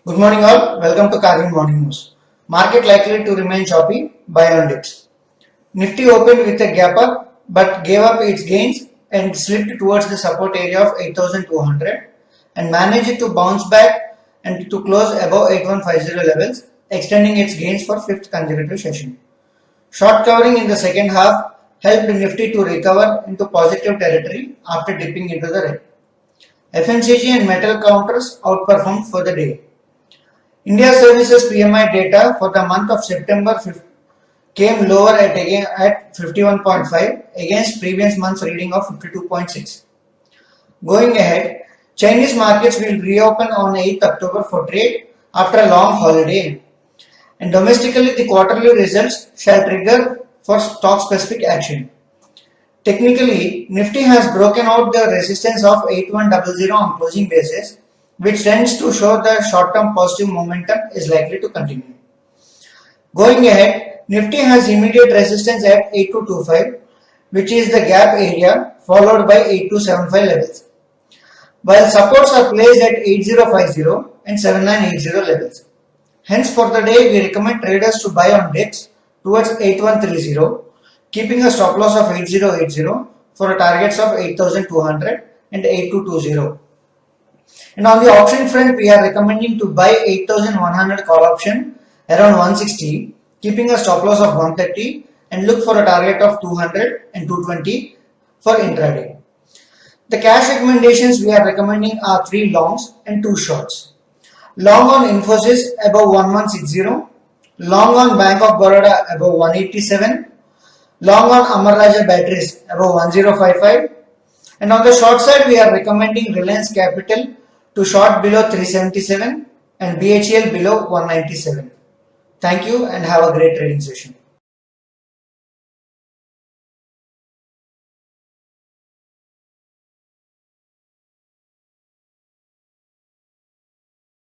Good morning all, welcome to Carvin Morning News. Market likely to remain choppy, buy on dips. Nifty opened with a gap up but gave up its gains and slipped towards the support area of 8200 and managed to bounce back and to close above 8150 levels, extending its gains for fifth consecutive session. Short covering in the second half helped Nifty to recover into positive territory after dipping into the red. FMCG and metal counters outperformed for the day. India Services PMI data for the month of September came lower at 51.5 against previous month's reading of 52.6. Going ahead, Chinese markets will reopen on 8th October for trade after a long holiday. And domestically, the quarterly results shall trigger for stock-specific action. Technically, Nifty has broken out the resistance of 8100 on closing basis, which tends to show the short-term positive momentum is likely to continue. Going ahead, Nifty has immediate resistance at 8225, which is the gap area, followed by 8275 levels, while supports are placed at 8050 and 7980 levels. Hence, for the day, we recommend traders to buy on dips towards 8130, keeping a stop loss of 8080 for a targets of 8200 and 8220. And on the option front, we are recommending to buy 8100 call option around 160, keeping a stop loss of 130 and look for a target of 200 and 220 for intraday. The cash recommendations we are recommending are 3 longs and 2 shorts. Long on Infosys above 1160, long on Bank of Baroda above 187, long on Amara Raja Batteries above 1055, and on the short side we are recommending Reliance Capital to short below 377 and BHEL below 197. Thank you and have a great trading session.